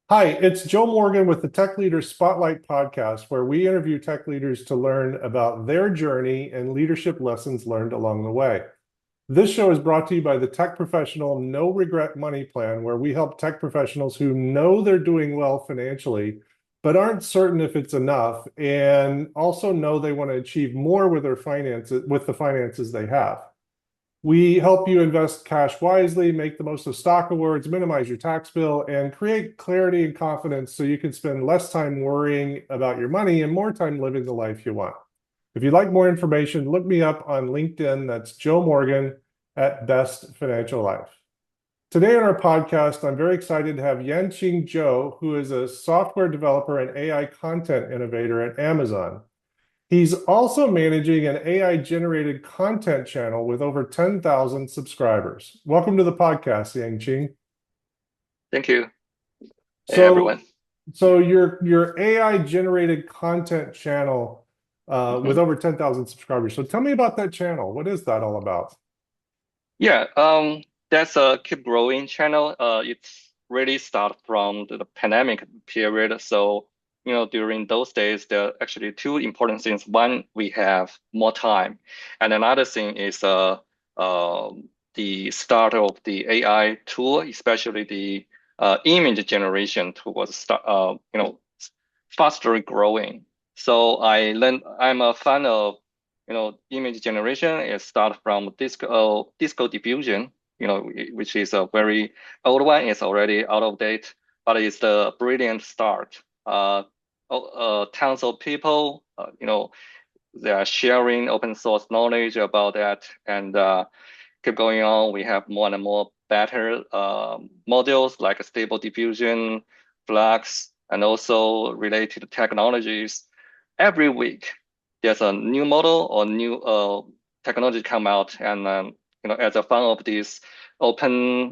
Hi, it's Joe Morgan with the Tech Leaders Spotlight podcast, where we interview tech leaders to learn about their journey and leadership lessons learned along the way. This show is brought to you by the Tech Professional No Regret Money Plan, where we help tech professionals who know they're doing well financially, but aren't certain if it's enough, and also know they want to achieve more with their finances, with the finances they have. We help you invest cash wisely, make the most of stock awards, minimize your tax bill, and create clarity and confidence so you can spend less time worrying about your money and more time living the life you want. If you'd like more information, look me up on LinkedIn. That's Joe Morgan at Best Financial Life. Today on our podcast, I'm very excited to have Yanqing Zhou, who is a software developer and AI content innovator at Amazon. He's also managing an AI-generated content channel with over 10,000 subscribers. Welcome to the podcast, Yang. Thank you. Hey, So, everyone. so your AI-generated content channel with hmm over 10,000 subscribers. So tell me about that channel. What is that all about? Yeah, that's a keep growing channel. It's really start from the pandemic period. So, during those days, there are actually two important things. One, we have more time, and another thing is the start of the AI tool, especially the image generation tool was faster growing. So I'm a fan of image generation. It starts from disco diffusion, which is a very old one. It's already out of date, but it's the brilliant start. Tons of people, they are sharing open source knowledge about that, and keep going on. We have more and more better models like stable diffusion, flux, and also related technologies. Every week, there's a new model or new technology come out, and as a fan of this open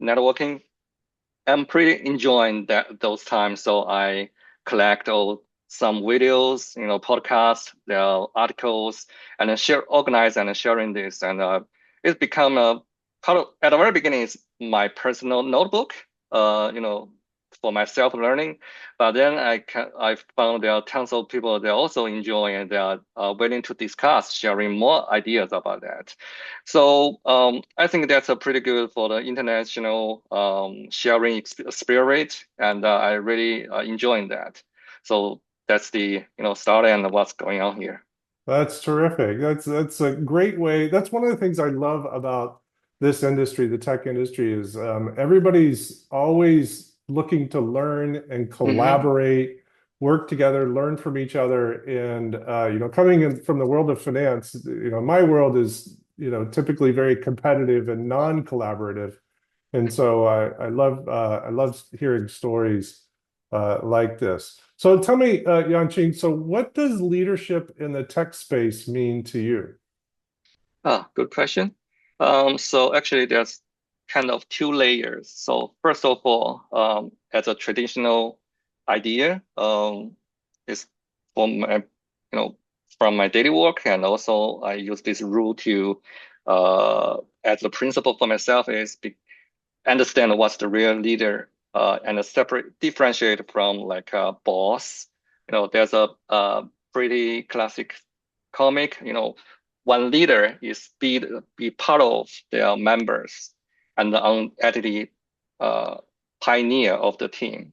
networking, I'm pretty enjoying those times. So I collect some videos, podcasts, there are articles, and then organize and sharing this, and it's become a part of. At the very beginning, it's my personal notebook, for my self learning. But then I found there are tons of people that also enjoy and they are willing to discuss, sharing more ideas about that. So I think that's a pretty good for the international sharing spirit, and I really enjoying that. So that's the start and what's going on here. That's terrific. That's a great way. That's one of the things I love about this industry, the tech industry, is everybody's always looking to learn and hmm collaborate, work together, learn from each other. And coming in from the world of finance, my world is typically very competitive and non-collaborative. And so I love hearing stories like this. So tell me, Yanqing, so what does leadership in the tech space mean to you? Good question. So actually, there's kind of two layers. So first of all, as a traditional idea, is from my, from my daily work, and also I use this rule to, as a principle for myself, is understand what's the real leader, and differentiate from like a boss. There's a pretty classic comic. One leader is be part of their members and the entity uh, pioneer of the team.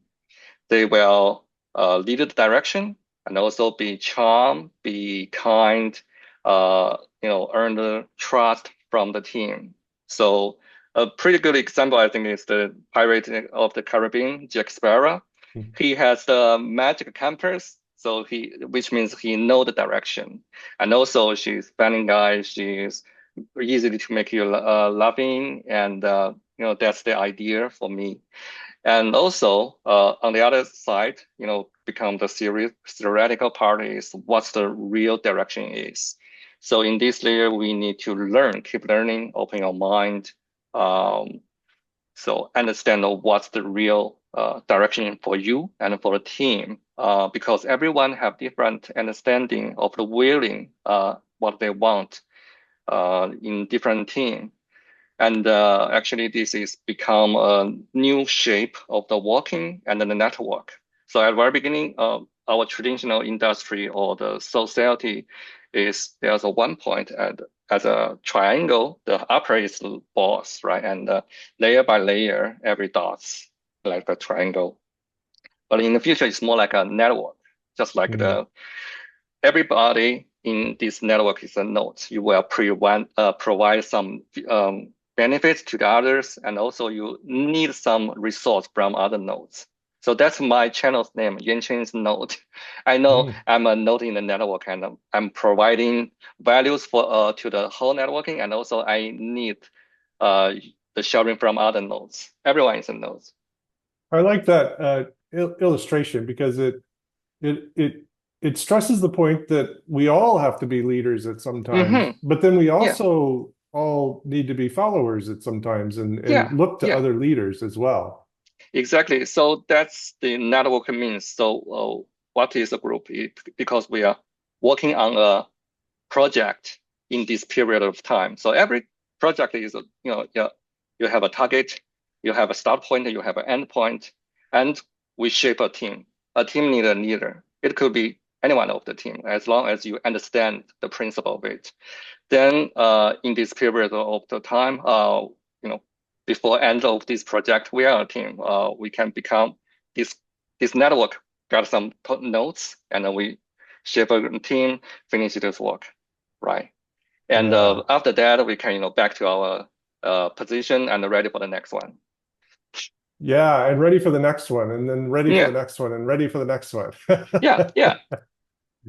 They will lead the direction and also be charm, be kind, earn the trust from the team. So a pretty good example, I think, is the Pirate of the Caribbean, Jack Sparrow. He has the magic compass, so which means he know the direction. And also, she's funny guy. She's easily to make you laughing, and that's the idea for me. And also, on the other side, become the serious theoretical part is what's the real direction is. So in this layer, we need to learn, keep learning, open your mind. Um, so understand what's the real direction for you and for the team, because everyone have different understanding of the willing, what they want in different team. And actually, this is become a new shape of the working and then the network. So at the very beginning, our traditional industry or the society is there's a one point as a triangle. The upper is the boss, right? And layer by layer, every dots like a triangle. But in the future, it's more like a network, just like Mm. the everybody in this network is a node. You will provide some benefits to the others, and also you need some resource from other nodes. So that's my channel's name, Yanqing's node. I know Mm. I'm a node in the network, and I'm providing values for to the whole networking, and also I need uh, the sharing from other nodes. Everyone is a node. I like that illustration because it it it stresses the point that we all have to be leaders at some times, Mm-hmm. but then we Yeah, also all need to be followers at some times and yeah, look to yeah. other leaders as well. Exactly. So that's the network means. So what is a group? Because we are working on a project in this period of time. So every project is, yeah, you have a target, you have a start point, you have an end point, and we shape a team. A team need a leader. It could be anyone of the team, as long as you understand the principle of it. Then in this period of the time, you know, before end of this project, we are a team. We can become this this network, got some notes, and then we shape a team, finish this work, right? And Yeah. after that, we can back to our position and ready for the next one. Yeah, and ready for the next one, and then ready for the Yeah, next one, and ready for the next one. yeah, yeah.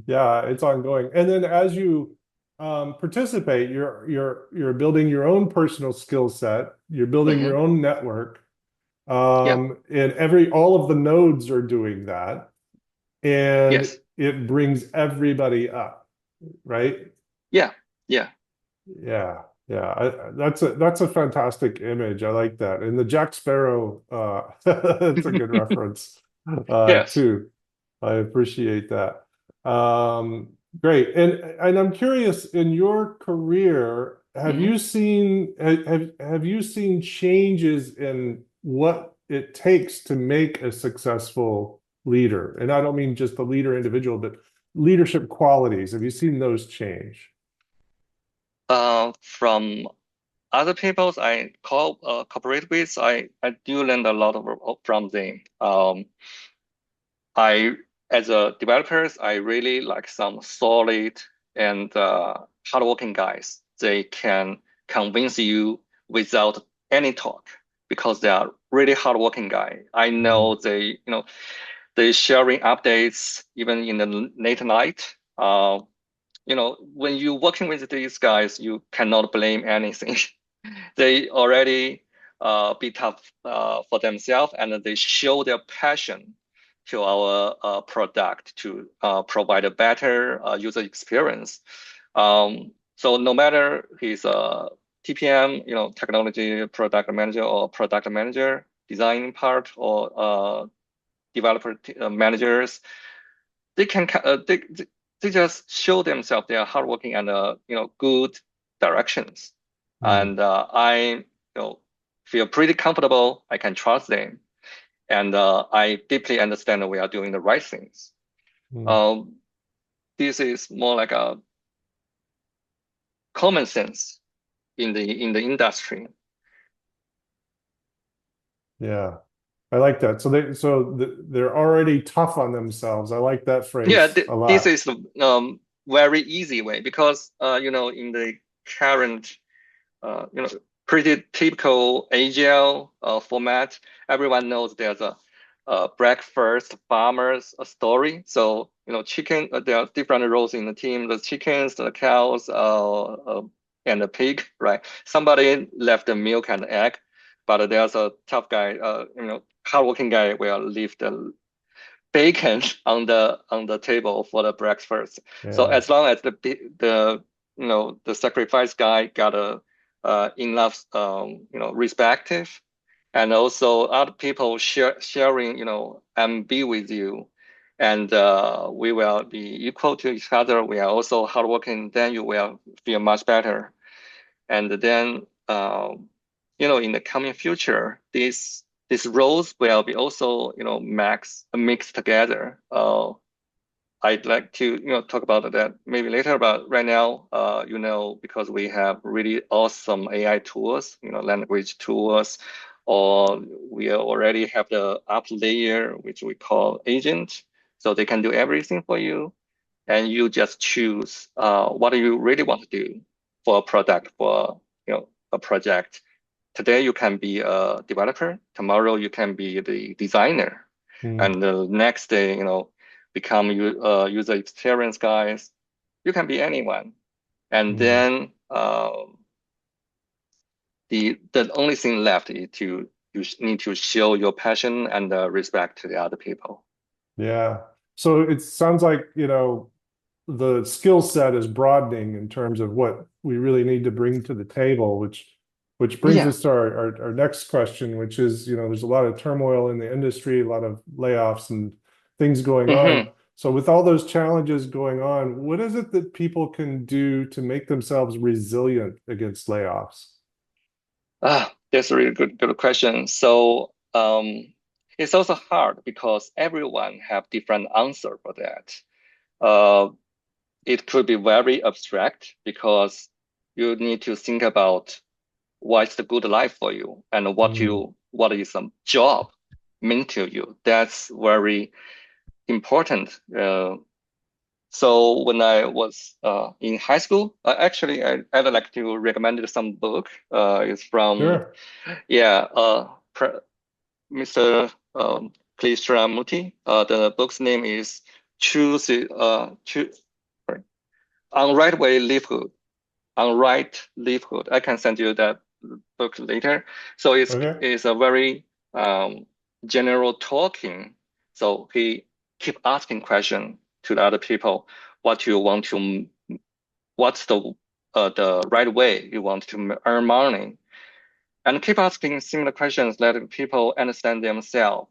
Yeah, it's ongoing. And then as you participate, you're building your own personal skill set, you're building Hmm. your own network, Yeah, and every all of the nodes are doing that, and yes, it brings everybody up, right? yeah, yeah. Yeah, yeah. That's a fantastic image. I like that. And the Jack Sparrow, that's a good reference, Yes. too. I appreciate that. Great. And I'm curious, in your career, Hmm. have you seen changes in what it takes to make a successful leader? And I don't mean just the leader individual, but leadership qualities. Have you seen those change? From other people's I cooperate with, I do learn a lot from them. I as a developers, I really like some solid and hardworking guys. They can convince you without any talk because they are really hardworking guy. I Mhm. know they sharing updates even in the late night. When you working with these guys, you cannot blame anything. They already be tough for themselves and they show their passion to our product to provide a better user experience. So no matter he's a TPM, technology product manager or product manager, design part or developer managers, they can they just show themselves they are hardworking and good directions, Mm, and I feel pretty comfortable. I can trust them, and I deeply understand that we are doing the right things. mm. Um, this is more like a common sense in the industry. Yeah, I like that. They're already tough on themselves. I like that Yeah, phrase a this lot. is very easy way because in the current pretty typical agile format. Everyone knows there's a breakfast farmers story. So, chicken, there are different roles in the team, the chickens, the cows, and the pig, right? Somebody left the milk and egg, but there's a tough guy, hardworking guy will leave the bacon on the table for the breakfast. So Yeah. as long as the sacrifice guy got a enough respective, and also other people sharing and be with you, and we will be equal to each other. We are also hardworking. Then you will feel much better, and then in the coming future, these roles will be also, mixed together. I'd like to, talk about that maybe later, but right now, because we have really awesome AI tools, language tools, or we already have the up layer, which we call agent. So they can do everything for you, and you just choose what do you really want to do for a product, for a project. Today you can be a developer. Tomorrow you can be the designer, Mm, and the next day, become user experience guys. You can be anyone, and mm. then the only thing left is you need to show your passion and respect to the other people. Yeah. So it sounds like, the skill set is broadening in terms of what we really need to bring to the table, which brings Yeah. us to our next question, which is, there's a lot of turmoil in the industry, a lot of layoffs and things going on. hmm So with all those challenges going on, what is it that people can do to make themselves resilient against layoffs? That's a really good question. So it's also hard because everyone have different answer for that. Uh, it could be very abstract because you need to think about what's the good life for you and Mm, what is a job mean to you. That's very important. So when I was in high school, actually I'd like to recommend some book. It's from sure. yeah, Mr. Krishnamurti. The book's name is Choose sorry, On Right Way Livelihood. On Right Livelihood. I can send you that book later. So Okay. it's a very um, general talking. So he keep asking question to the other people, what you want to, what's the right way you want to earn money, and keep asking similar questions that people understand themselves.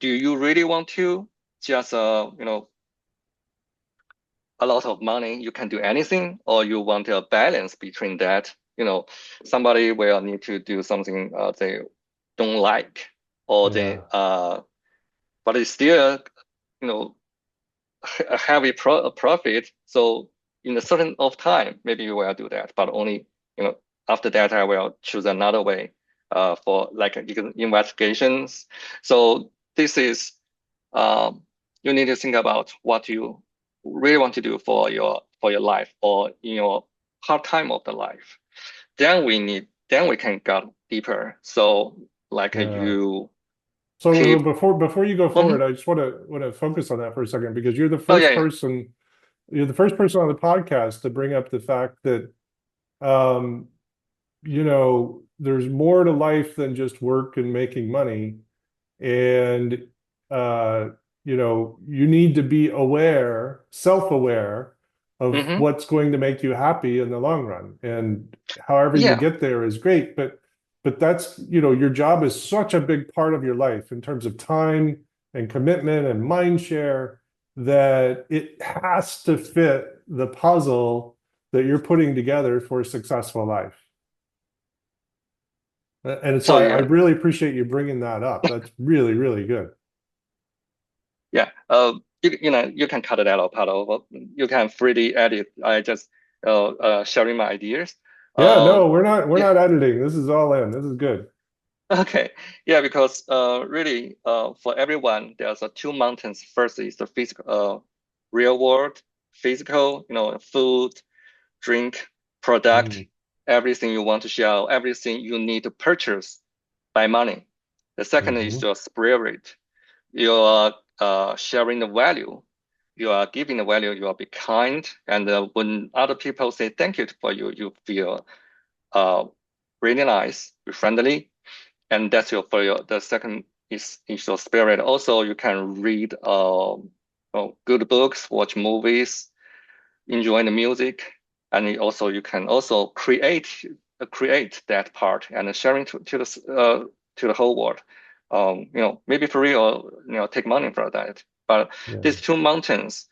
Do you really want to just a lot of money, you can do anything, or you want a balance between that? Somebody will need to do something they don't like, or they Yeah. but it's still you know a heavy profit. So in a certain of time, maybe you will do that, but only after that I will choose another way for like investigations. So this is um, you need to think about what you really want to do for your life or in your part time of the life. Then we can go deeper. So like Yeah. you So keep. before you go forward, Mhm. I just want to focus on that for a second because Oh yeah, yeah. you're the first person on the podcast to bring up the fact that um, there's more to life than just work and making money. And uh, you need to be aware, self-aware of hmm what's going to make you happy in the long run. And however you Yeah. get there is great, but that's, your job is such a big part of your life in terms of time and commitment and mind share that it has to fit the puzzle that you're putting together for a successful life. And so So I yeah, really appreciate you bringing that up. That's really, really good. yeah. You can cut that out part of. You can freely edit. I just sharing my ideas. Yeah, no, Um, we're yeah. not editing. This is all in. This is good. Okay. Yeah, because really, for everyone, there's two mountains. First is the physical, real world, physical, food, drink, product, Mm, everything you want to share, everything you need to purchase by money. The second is hmm. your spirit. You are sharing the value. You are giving the value. You are be kind, and when other people say thank you for you, you feel uh, really nice, be friendly, and that's your for your the second is your spirit. Also, you can read good books, watch movies, enjoy the music, and you can also create that part and sharing to the whole world. Maybe free or take money for that. But Yeah. these two mountains,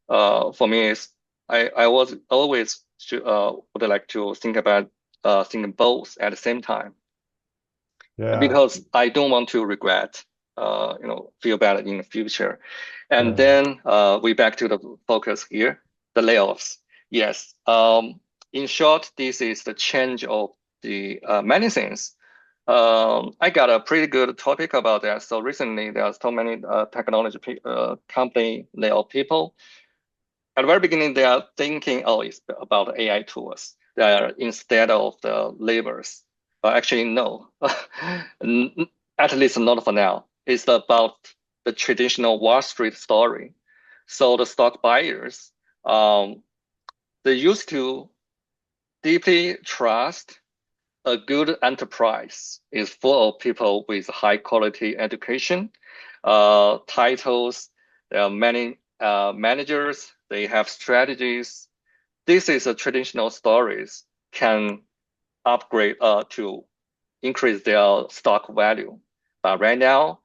for me is I was always would like to think about thinking both at the same time. Yeah. because I don't want to regret, feel bad in the future. And Yeah. then we back to the focus here, the layoffs. Yes. In short, this is the change of the many things. I got a pretty good topic about that. So recently, there are so many technology company lay off people. At the very beginning, they are thinking, oh, it's about AI tools. They are instead of the labors. But actually, no. At least not for now. It's about the traditional Wall Street story. So the stock buyers, um, they used to deeply trust a good enterprise is full of people with high quality education, titles. There are many managers. They have strategies. This is a traditional stories can upgrade to increase their stock value. But right now,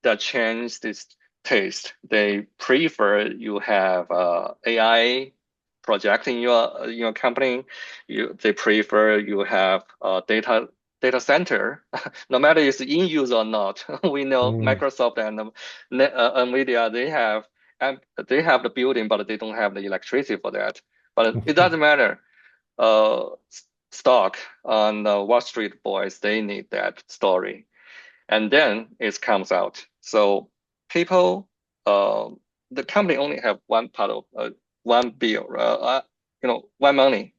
they change this taste. They prefer you have AI project in your company. They prefer you have a data center, no matter it's in use or not. We know Mm. Microsoft and Nvidia they have the building, but they don't have the electricity for that. But it doesn't matter. Uh, Stock on Wall Street boys, they need that story, and then it comes out. So people, uh, the company only have one part of one bill, one money.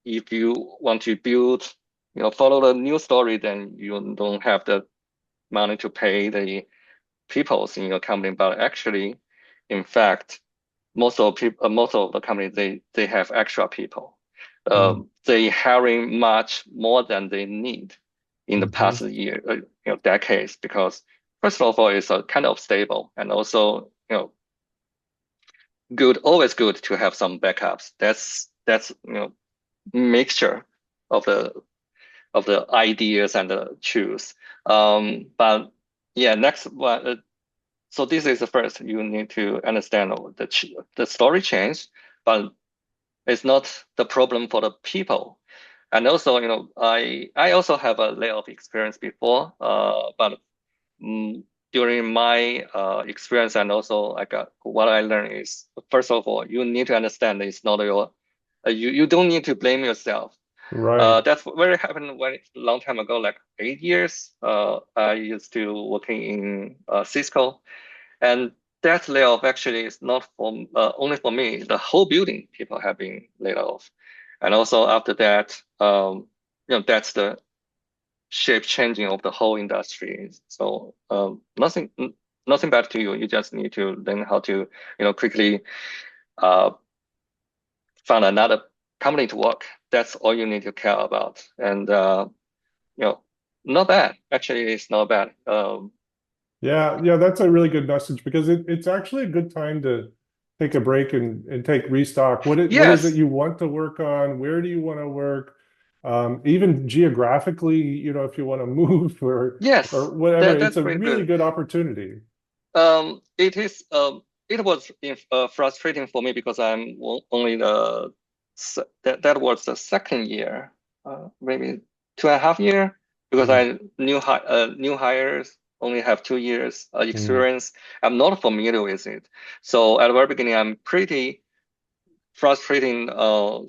If you want to build, follow the new story, then you don't have the money to pay the peoples in your company. But actually, in fact, most of the companies they have extra people. Mm. They hiring much more than they need in the Mhm. past year, decades, because first of all, it's kind of stable, and also, good, always good to have some backups. That's mixture of the ideas and the truth. But yeah, next one. So this is the first you need to understand the story change, but it's not the problem for the people. And also, I also have a layoff experience before, but mm, during my experience, and also what I learned is, first of all, you need to understand it's not your, you don't need to blame yourself. Right. That's very happened very long time ago, like 8 years. I used to working in Cisco, and that layoff actually is not for only for me. The whole building people have been laid off, and also after that, that's the shape changing of the whole industry. So nothing bad to you. You just need to learn how to quickly uh, find another company to work. That's all you need to care about, and you know, not bad. Actually, it's not bad. Yeah, yeah, that's a really good message because it's actually a good time to take a break and take restock. What is it Yes, you want to work on? Where do you want to work? Even geographically, if you want to move or yes, whatever, it's that's a pretty really good. good opportunity. It is. It was frustrating for me because only that was the second year, maybe 2.5 year, because Mm, I new hires only have 2 years mm, experience. I'm not familiar with it, so at the very beginning, I'm pretty frustrating,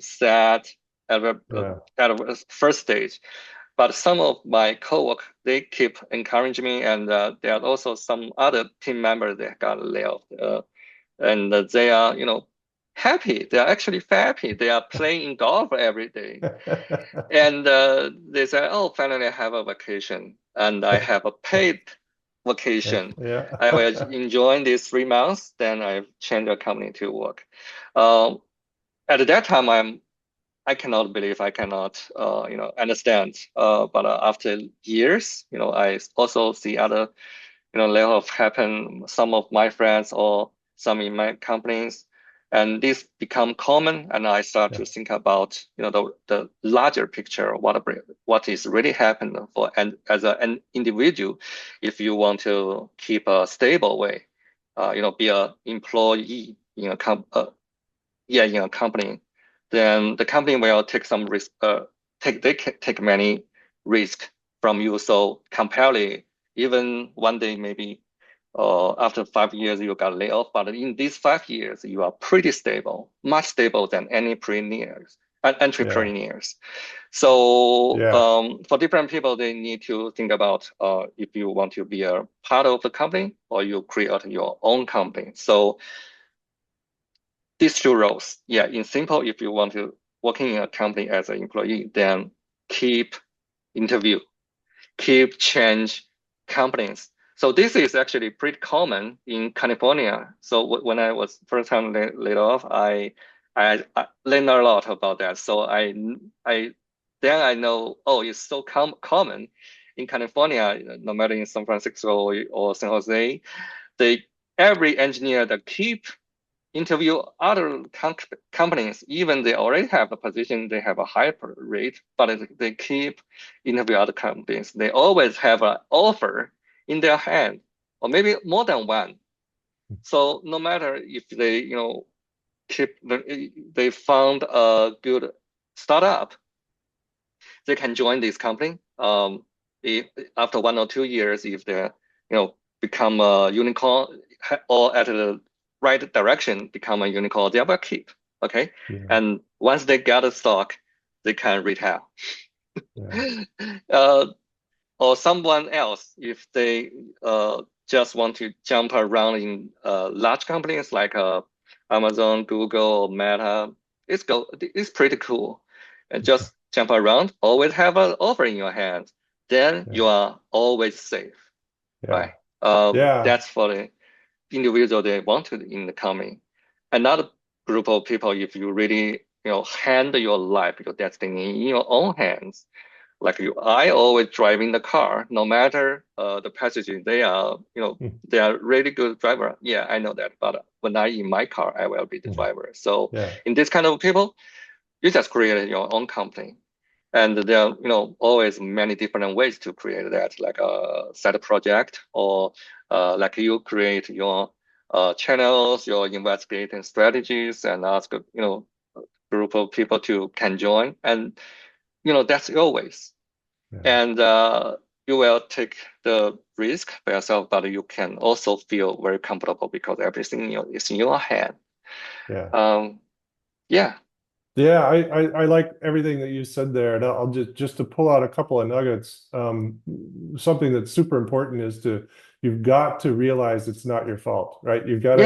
sad yeah. at the first stage. But some of my coworkers, they keep encouraging me, and there are also some other team members that got laid off, and they are, happy. They are actually happy. They are playing golf every day, and they say, "Oh, finally, I have a vacation, and I have a paid vacation. I will Yeah. enjoy these 3 months. Then I change the company to work." Um, at that time, I cannot believe I cannot, understand. But after years, I also see other, layoff happen. Some of my friends or some in my companies, and this become common. And I start Yeah. to think about, the larger picture, what is really happening for and as an individual, if you want to keep a stable way, be a employee in a in a company, then the company will take some risk. They can take many risk. from you. So comparatively, even one day maybe after 5 years you got laid off, but in these 5 years you are pretty stable, much stable than any Yeah. entrepreneurs. So Yeah. for different people, they need to think about if you want to be a part of the company or you create your own company. So these two roles, yeah, in simple, if you want to working in a company as an employee, then keep interview, keep change companies. So this is actually pretty common in California. So when I was first time laid off, I learned a lot about that. So I then I know, oh, it's so common in California, no matter in San Francisco or San Jose, they every engineer that keep interview other companies, even they already have a position, they have a higher rate, but they keep interview other companies. They always have an offer in their hand, or maybe more than one. So no matter if they, they found a good startup, they can join this company. If after 1 or 2 years, if they, become a unicorn or at the right direction, become a unicorn, they will keep. Okay, Yeah. and once they get a stock, they can retail. Yeah. uh, or someone else, if they just want to jump around in large companies like Amazon, Google, Meta, it's pretty cool. And just jump around, always have an offer in your hand. Then Yeah. you are always safe, Yeah. right? Yeah. That's for the individual they want to in the company. Another group of people, if you really hand your life, your destiny in your own hands, like you, I always driving the car, no matter the passengers. They are really good driver. Yeah, I know that. But when I in my car, I will be the driver. So Yeah. in this kind of people, you just create your own company. And there are, always many different ways to create that, like a side project or like you create your channels, your investigating strategies, and ask, group of people to can join. And, that's your ways. Yeah. And you will take the risk by yourself, but you can also feel very comfortable because everything is in your hand. Yeah. Um, yeah, Yeah, I like everything that you said there, and I'll just to pull out a couple of nuggets. Something that's super important is you've got to realize it's not your fault, right? You've got to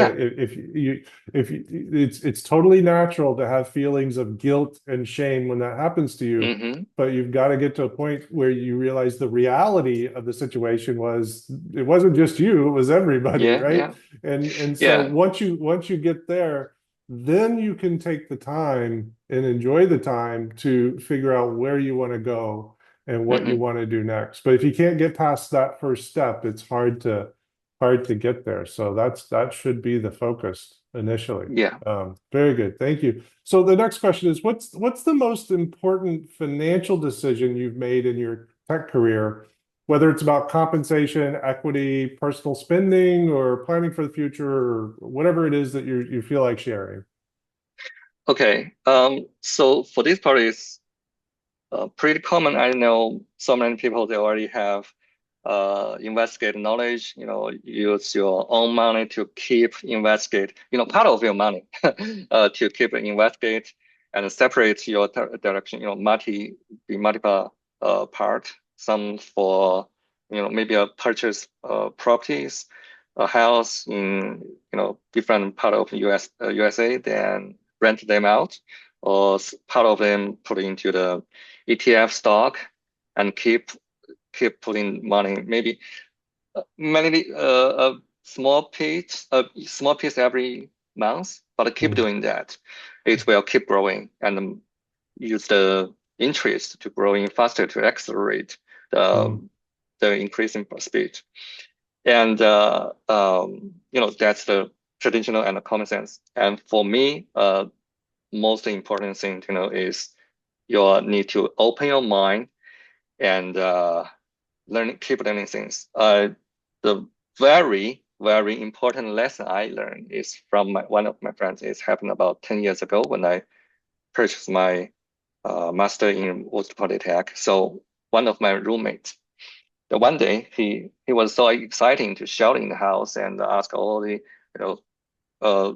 yeah, it's totally natural to have feelings of guilt and shame when that happens to you, hmm but you've got to get to a point where you realize the reality of the situation was it wasn't just you, it was everybody, yeah, right? yeah, And so yeah, once you get there, then you can take the time and enjoy the time to figure out where you want to go and what you hmm want to do next. But if you can't get past that first step, it's hard to get there. So that should be the focus initially. yeah. Very good. Thank you. So the next question is what's the most important financial decision you've made in your tech career, whether it's about compensation, equity, personal spending, or planning for the future, or whatever it is that you feel like sharing? Okay. So for this part is pretty common. I know so many people they already have investigate knowledge. Use your own money to keep investigate. Part of your money to keep investigate and separate your direction. Multiple part. Some for maybe a purchase properties, a house in different part of USA, then rent them out, or part of them put into the ETF stock and keep putting money, maybe many a small piece every month, but keep Mm, doing that. It will keep growing and use the interest to growing faster to accelerate mm, the increasing speed. And that's the traditional and the common sense. And for me, most important thing to know is you need to open your mind and keep learning things. The very, very important lesson I learned is from one of my friends. It happened about 10 years ago when I purchased my master in Worcester Polytech. So one of my roommates, the one day he was so exciting to shout in the house and ask all the uh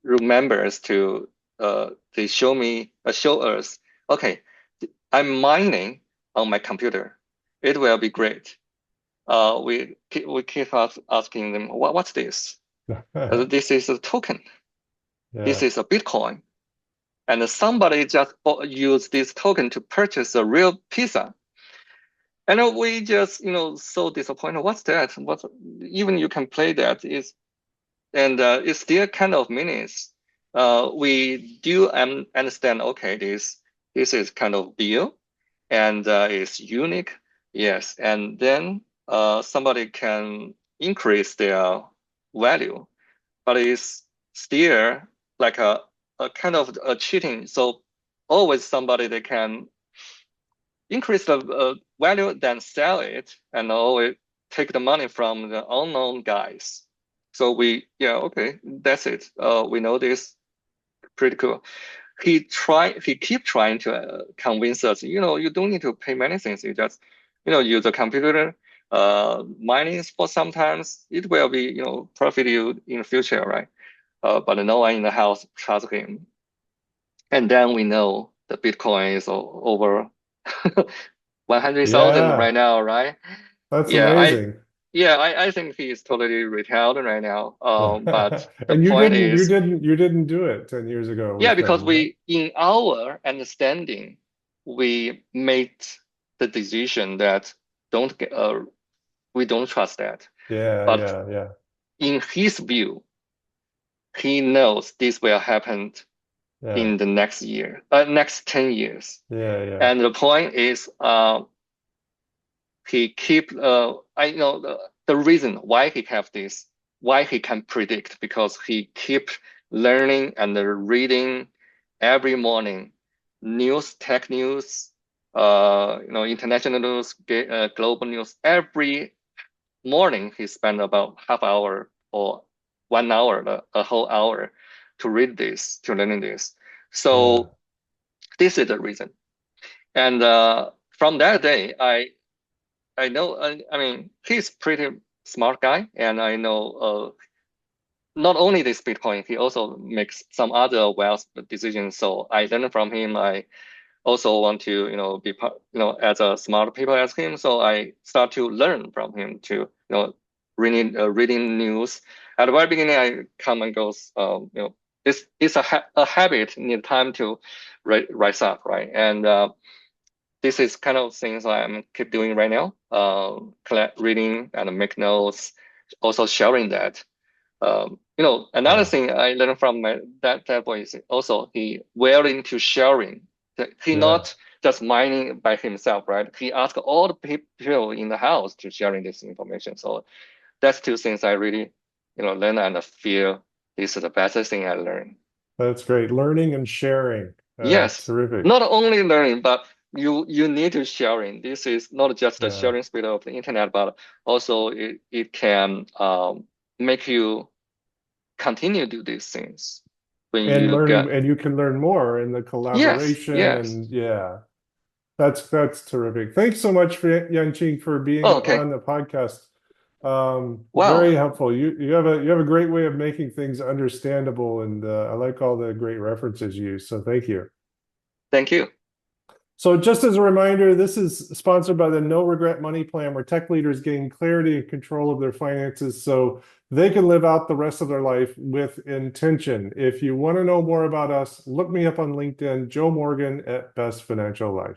room members to they show us, okay, I'm mining on my computer. It will be great. We keep asking them, what's this? This is a token. This Yeah. is a Bitcoin. And somebody just used this token to purchase a real pizza. And we just, so disappointed. What's that? What? Even you can play that is, and it's still kind of meaningless. We do understand. Okay, this is kind of deal, and it's unique. Yes, and then somebody can increase their value, but it's still like a kind of a cheating. So always somebody they can increase the value, then sell it, and always take the money from the unknown guys. So yeah, okay, that's it. We know this, pretty cool. He keep trying to convince us, you don't need to pay many things. You just, use a computer, mining for sometimes it will be, profit you in the future, right? But no one in the house trusts him. And then we know the Bitcoin is over 100,000 right Yeah. now, right? That's Yeah, I amazing. yeah, I think he is totally retired right now. But the And point is, you didn't do it 10 years ago yeah, with because him, right? in our understanding, we made the decision that don't get we don't trust that. Yeah, But yeah, yeah. in his view, he knows this will happen Yeah. in the next 10 years. Yeah, yeah. And the point is, he keep I know the reason why he have this, why he can predict, because he keep learning and reading every morning news, tech news, international news, global news. Every morning he spend about half hour or 1 hour, a whole hour to read this, to learning this. Yeah. So this is the reason. And from that day, I know, I mean, he's pretty smart guy, and I know not only this Bitcoin, he also makes some other wealth decisions. So I learn from him. I also want to, be part, as a smart people as him. So I start to learn from him to, reading news. At the very beginning, I come and goes, this is a habit, need time to rise up, right? And this is kind of things I'm keep doing right now. Collect reading and make notes, also sharing that. Another Yeah. thing I learned from that boy is also he willing to sharing. He Yeah. not just mining by himself, right? He asked all the people in the house to sharing this information. So that's two things I really, learn and feel this is the best thing I learned. That's great. Learning and sharing. Yes, Terrific. not only learning, but you need to sharing. This is not just the Yeah. sharing speed of the internet, but also it can make you continue to do these things when And you learning, get. and you can learn more in the Yes, collaboration yes. and yeah, that's terrific. Thanks so much for Yanqing for being Oh, okay. on the podcast. Very Wow. helpful. You have a great way of making things understandable, and I like all the great references you use. So thank you. Thank you. So just as a reminder, this is sponsored by the No Regret Money Plan, where tech leaders gain clarity and control of their finances so they can live out the rest of their life with intention. If you want to know more about us, look me up on LinkedIn, Joe Morgan at Best Financial Life.